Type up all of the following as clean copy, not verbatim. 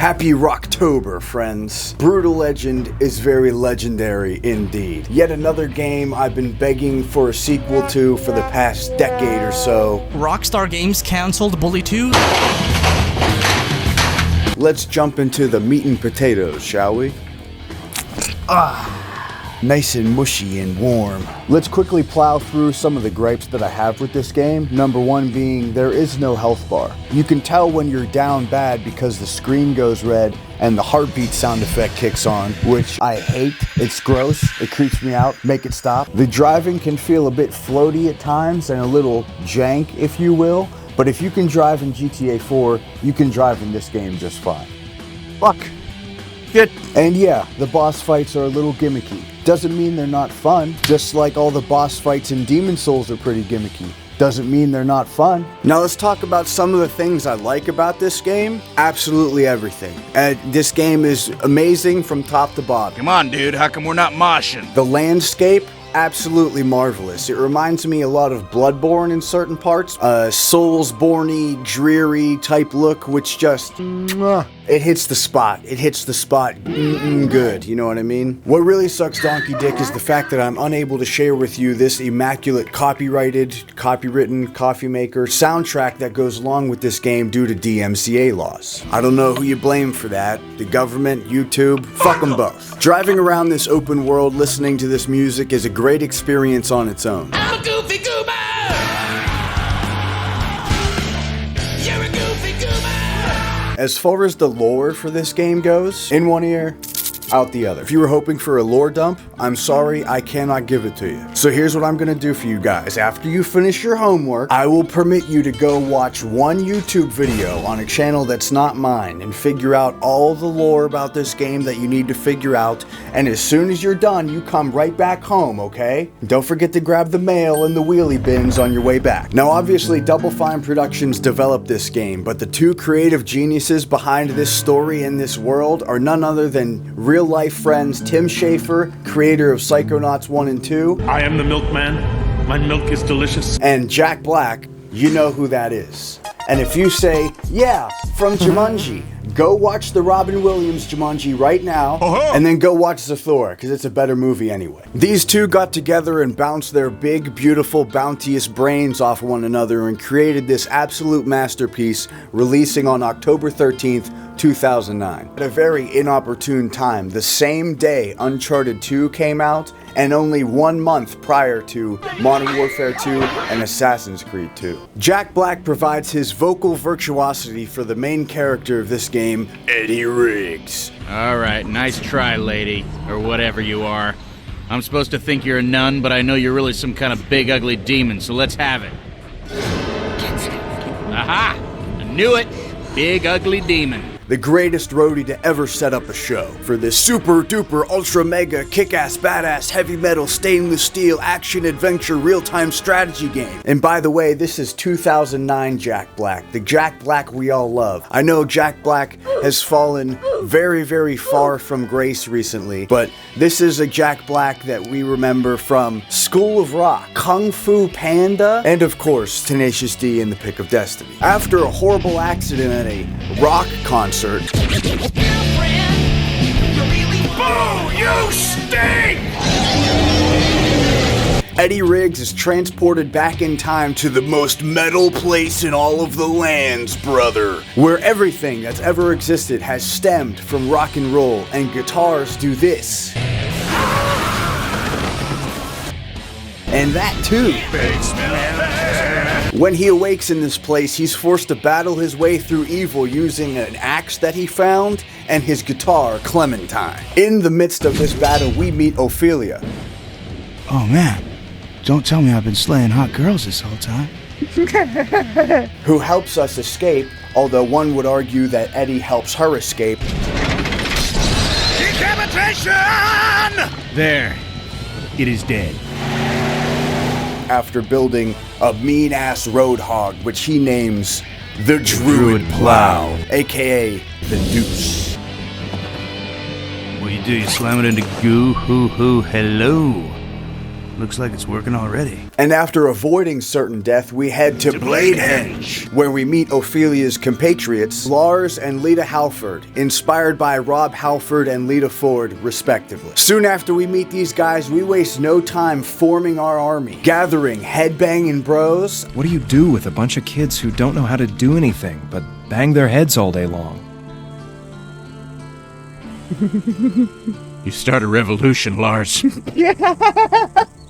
Happy Rocktober, friends. Brutal Legend is very legendary indeed. Yet another game I've been begging for a sequel to for the past decade or so. Rockstar Games canceled Bully 2? Let's jump into the meat and potatoes, shall we? Nice and mushy and warm. Let's quickly plow through some of the gripes that I have with this game. Number one being there is no health bar. You can tell when you're down bad because the screen goes red and the heartbeat sound effect kicks on, which I hate. It's gross. It creeps me out. Make it stop. The driving can feel a bit floaty at times and a little jank, if you will. But if you can drive in GTA 4, you can drive in this game just fine. Fuck. Shit. And yeah, the boss fights are a little gimmicky. Doesn't mean they're not fun, just like all the boss fights in Demon Souls are pretty gimmicky. Doesn't mean they're not fun. Now let's talk about some of the things I like about this game. Absolutely everything. This game is amazing from top to bottom. Come on, dude, how come we're not moshing? The landscape, absolutely marvelous. It reminds me a lot of Bloodborne in certain parts. Soulsborne-y, dreary type look, which just... it hits the spot. It hits the spot good, you know what I mean? What really sucks donkey dick is the fact that I'm unable to share with you this immaculate copyrighted, copywritten, coffee maker soundtrack that goes along with this game due to DMCA laws. I don't know who you blame for that. The government, YouTube, fuck them both. Driving around this open world listening to this music is a great experience on its own. I'm a goofy goober! You're a goofy goober! As far as the lore for this game goes, in one ear, out the other. If you were hoping for a lore dump, I'm sorry, I cannot give it to you. So here's what I'm gonna do for you guys. After you finish your homework, I will permit you to go watch one YouTube video on a channel that's not mine and figure out all the lore about this game that you need to figure out. And as soon as you're done, you come right back home, okay? Don't forget to grab the mail and the wheelie bins on your way back. Now obviously Double Fine Productions developed this game, but the two creative geniuses behind this story and this world are none other than real-life friends Tim Schafer, creator of Psychonauts 1 and 2. I am the milkman. My milk is delicious. And Jack Black, you know who that is. And if you say, yeah, from Jumanji, go watch the Robin Williams Jumanji right now, and then go watch Zathura, because it's a better movie anyway. These two got together and bounced their big, beautiful, bounteous brains off one another and created this absolute masterpiece, releasing on October 13th, 2009. At a very inopportune time, the same day Uncharted 2 came out, and only 1 month prior to Modern Warfare 2 and Assassin's Creed 2. Jack Black provides his vocal virtuosity for the main character of this game, Eddie Riggs. Alright, nice try, lady. Or whatever you are. I'm supposed to think you're a nun, but I know you're really some kind of big ugly demon, so let's have it. Aha! I knew it! Big ugly demon. The greatest roadie to ever set up a show for this super duper ultra mega kick-ass badass heavy metal stainless steel action adventure real-time strategy game. And by the way, this is 2009 Jack Black, the Jack Black we all love. I know Jack Black has fallen very, very far from grace recently, but this is a Jack Black that we remember from School of Rock, Kung Fu Panda, and of course Tenacious D in The Pick of Destiny. After a horrible accident at a rock concert, Boo! You stink! Eddie Riggs is transported back in time to the most metal place in all of the lands, brother, where everything that's ever existed has stemmed from rock and roll, and guitars do this. And that too. When he awakes in this place, he's forced to battle his way through evil using an axe that he found and his guitar, Clementine. In the midst of this battle, we meet Ophelia. Oh man, don't tell me I've been slaying hot girls this whole time. Who helps us escape, although one would argue that Eddie helps her escape. Decapitation! There, it is dead. After building a mean-ass roadhog, which he names the Druid Plow, aka the Deuce. What do? You slam it into goo, hoo, hoo, hello. Looks like it's working already. And after avoiding certain death, we head to Bladehenge, where we meet Ophelia's compatriots, Lars and Lita Halford, inspired by Rob Halford and Lita Ford, respectively. Soon after we meet these guys, we waste no time forming our army, gathering headbanging bros. What do you do with a bunch of kids who don't know how to do anything but bang their heads all day long? You start a revolution, Lars.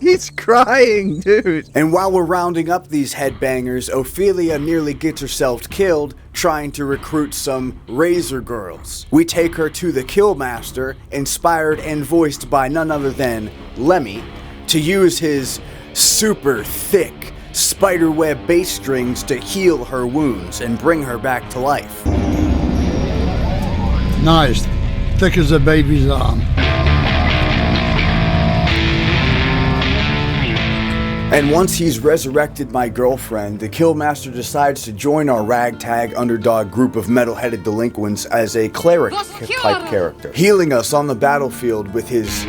He's crying, dude. And while we're rounding up these headbangers, Ophelia nearly gets herself killed trying to recruit some Razor Girls. We take her to the Killmaster, inspired and voiced by none other than Lemmy, to use his super thick spiderweb bass strings to heal her wounds and bring her back to life. Nice. Thick as a baby's arm. And once he's resurrected my girlfriend, the Killmaster decides to join our ragtag underdog group of metal-headed delinquents as a cleric-type character, healing us on the battlefield with his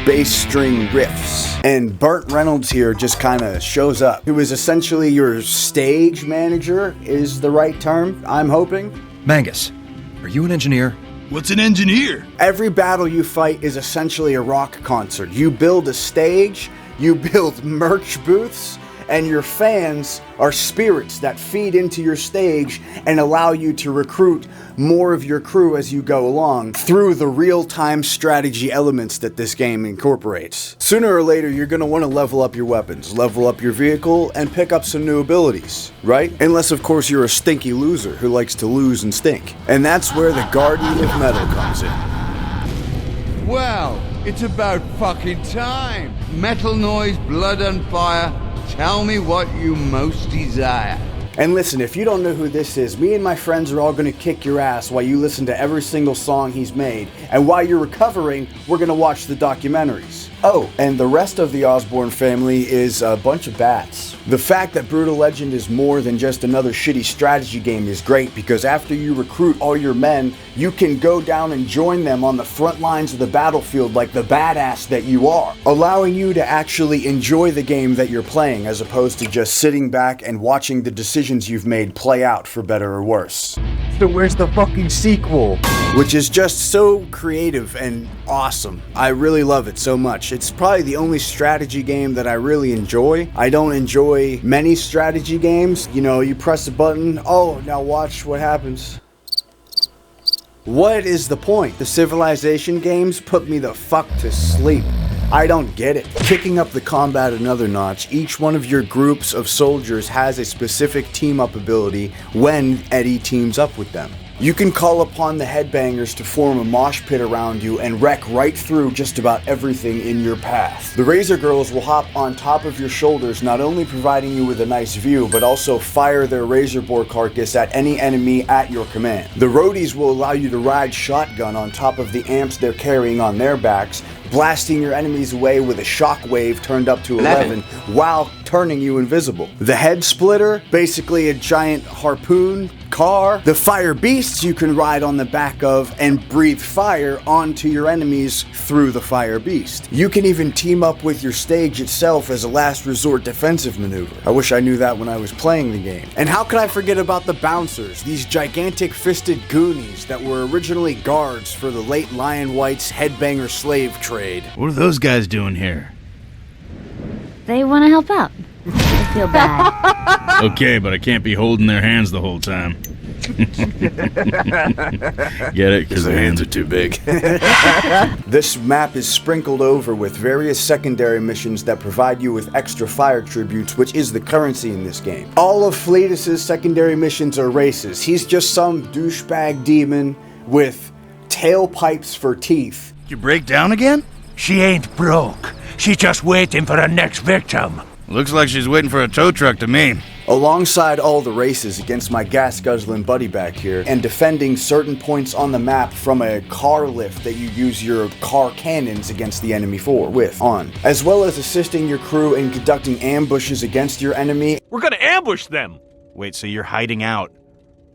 bass string riffs. And Burt Reynolds here just kind of shows up, who is essentially your stage manager, is the right term, I'm hoping. Mangus, are you an engineer? What's an engineer? Every battle you fight is essentially a rock concert. You build a stage, you build merch booths, and your fans are spirits that feed into your stage and allow you to recruit more of your crew as you go along through the real-time strategy elements that this game incorporates. Sooner or later, you're going to want to level up your weapons, level up your vehicle, and pick up some new abilities, right? Unless, of course, you're a stinky loser who likes to lose and stink. And that's where the Guardian of Metal comes in. Well, it's about fucking time. Metal noise, blood and fire. Tell me what you most desire. And listen, if you don't know who this is, me and my friends are all going to kick your ass while you listen to every single song he's made. And while you're recovering, we're going to watch the documentaries. Oh, and the rest of the Osborne family is a bunch of bats. The fact that Brutal Legend is more than just another shitty strategy game is great, because after you recruit all your men, you can go down and join them on the front lines of the battlefield like the badass that you are, allowing you to actually enjoy the game that you're playing as opposed to just sitting back and watching the decisions you've made play out for better or worse. So where's the fucking sequel? Which is just so creative and awesome. I really love it so much. It's probably the only strategy game that I really enjoy. I don't enjoy many strategy games. You know, you press a button, oh, now watch what happens. What is the point? The Civilization games put me the fuck to sleep. I don't get it. Kicking up the combat another notch, each one of your groups of soldiers has a specific team-up ability when Eddie teams up with them. You can call upon the headbangers to form a mosh pit around you and wreck right through just about everything in your path. The Razor Girls will hop on top of your shoulders, not only providing you with a nice view, but also fire their razor boar carcass at any enemy at your command. The Roadies will allow you to ride shotgun on top of the amps they're carrying on their backs, blasting your enemies away with a shockwave turned up to 11 while turning you invisible. The Head Splitter, basically a giant harpoon car. The Fire Beasts you can ride on the back of and breathe fire onto your enemies through the Fire Beast. You can even team up with your stage itself as a last resort defensive maneuver. I wish I knew that when I was playing the game. And how could I forget about the Bouncers, these gigantic fisted goonies that were originally guards for the late Lion White's headbanger slave trade. What are those guys doing here? They want to help out. I feel bad. Okay, but I can't be holding their hands the whole time. Get it? Because their hands are too big. This map is sprinkled over with various secondary missions that provide you with extra fire tributes, which is the currency in this game. All of Fleetus' secondary missions are races. He's just some douchebag demon with tailpipes for teeth. You break down again? She ain't broke. She's just waiting for her next victim. Looks like she's waiting for a tow truck to me. Alongside all the races against my gas-guzzling buddy back here, and defending certain points on the map from a car lift that you use your car cannons against the enemy on, as well as assisting your crew in conducting ambushes against your enemy. We're gonna ambush them! Wait, so you're hiding out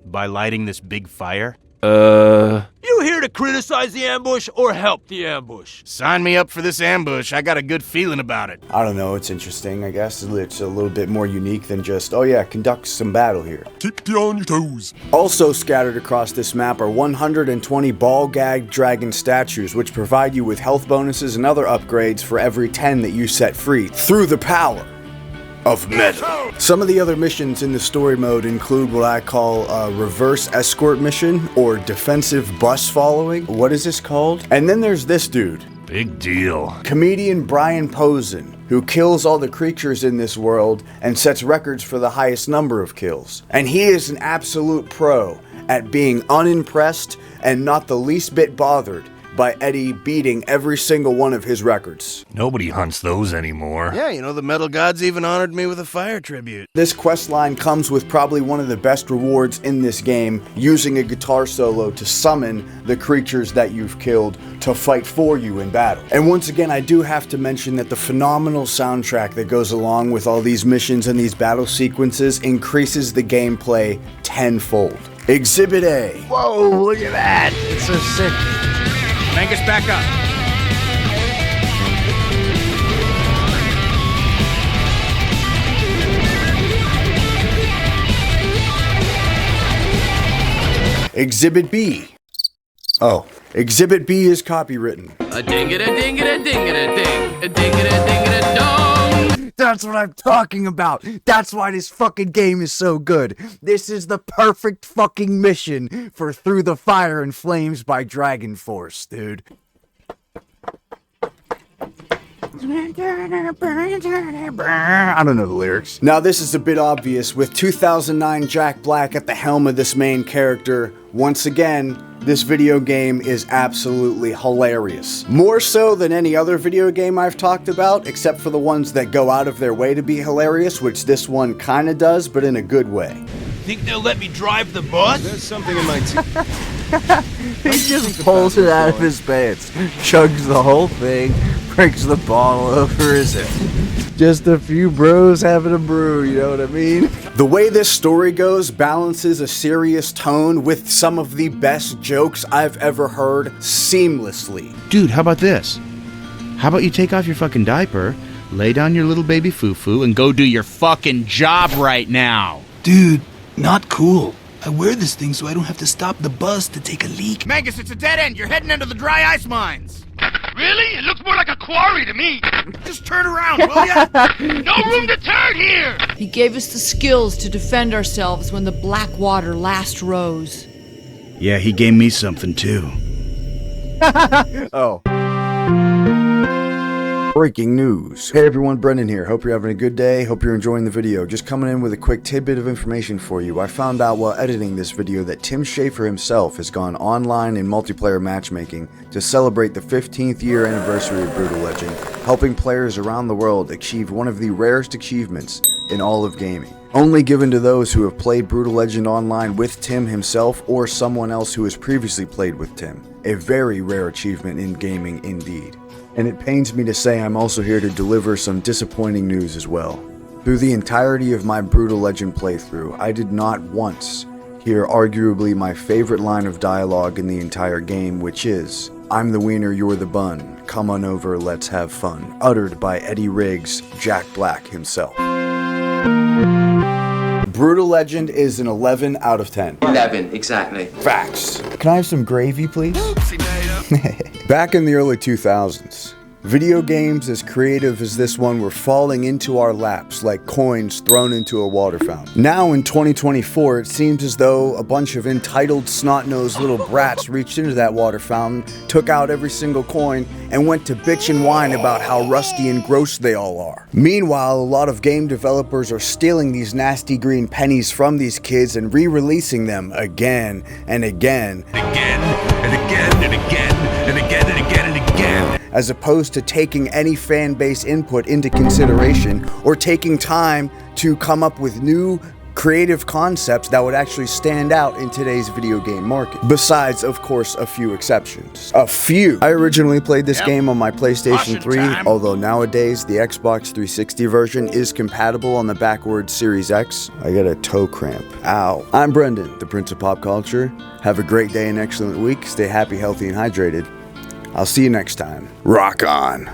by lighting this big fire? You here to criticize the ambush or help the ambush? Sign me up for this ambush. I got a good feeling about it. I don't know, it's interesting, I guess. It's a little bit more unique than just, oh yeah, conduct some battle here. Keep you on your toes. Also scattered across this map are 120 ball-gagged dragon statues, which provide you with health bonuses and other upgrades for every 10 that you set free, through the power of metal. Some of the other missions in the story mode include what I call a reverse escort mission, or defensive bus following. What is this called? And then there's this dude. Big deal. Comedian Brian Posen, who kills all the creatures in this world and sets records for the highest number of kills. And he is an absolute pro at being unimpressed and not the least bit bothered by Eddie beating every single one of his records. Nobody hunts those anymore. Yeah, you know, the metal gods even honored me with a fire tribute. This questline comes with probably one of the best rewards in this game, using a guitar solo to summon the creatures that you've killed to fight for you in battle. And once again, I do have to mention that the phenomenal soundtrack that goes along with all these missions and these battle sequences increases the gameplay tenfold. Exhibit A. Whoa, look at that. It's so sick. Mangus, back up. Exhibit B. Oh, Exhibit B is copywritten. A ding-a-da-ding-a-da-ding-a-da-ding. A ding-a-da-ding-a-da-dong. That's what I'm talking about. That's why this fucking game is so good. This is the perfect fucking mission for Through the Fire and Flames by Dragon Force, dude. I don't know the lyrics. Now this is a bit obvious, with 2009 Jack Black at the helm of this main character. Once again, this video game is absolutely hilarious. More so than any other video game I've talked about, except for the ones that go out of their way to be hilarious, which this one kinda does, but in a good way. Think they'll let me drive the bus? There's something in my He just pulls it out of his pants, chugs the whole thing, breaks the bottle over his head. Just a few bros having a brew, you know what I mean? The way this story goes balances a serious tone with some of the best jokes I've ever heard seamlessly. Dude, how about this? How about you take off your fucking diaper, lay down your little baby foo-foo, and go do your fucking job right now. Dude, not cool. I wear this thing so I don't have to stop the bus to take a leak. Mangus, it's a dead end. You're heading into the dry ice mines. Really? It looks more like a quarry to me. Just turn around, will ya? No room to turn here! He gave us the skills to defend ourselves when the black water last rose. Yeah, he gave me something too. Oh. Breaking news. Hey everyone, Brendan here. Hope you're having a good day. Hope you're enjoying the video. Just coming in with a quick tidbit of information for you. I found out while editing this video that Tim Schafer himself has gone online in multiplayer matchmaking to celebrate the 15th year anniversary of Brutal Legend, helping players around the world achieve one of the rarest achievements in all of gaming. Only given to those who have played Brutal Legend online with Tim himself or someone else who has previously played with Tim. A very rare achievement in gaming indeed. And it pains me to say I'm also here to deliver some disappointing news as well. Through the entirety of my Brutal Legend playthrough, I did not once hear arguably my favorite line of dialogue in the entire game, which is, "I'm the wiener, you're the bun, come on over, let's have fun," uttered by Eddie Riggs, Jack Black himself. Brutal Legend is an 11 out of 10. 11, exactly. Facts. Can I have some gravy, please? Back in the early 2000s, video games as creative as this one were falling into our laps like coins thrown into a water fountain. Now in 2024, it seems as though a bunch of entitled, snot-nosed little brats reached into that water fountain, took out every single coin, and went to bitch and whine about how rusty and gross they all are. Meanwhile, a lot of game developers are stealing these nasty green pennies from these kids and re-releasing them again and again. Again and again and again and again and again and again. As opposed to taking any fan base input into consideration or taking time to come up with new creative concepts that would actually stand out in today's video game market. Besides, of course, a few exceptions. A few. I originally played this game on my PlayStation 3, although nowadays the Xbox 360 version is compatible on the backwards Series X. I got a toe cramp. Ow. I'm Brendan, the Prince of Pop Culture. Have a great day and excellent week. Stay happy, healthy, and hydrated. I'll see you next time. Rock on.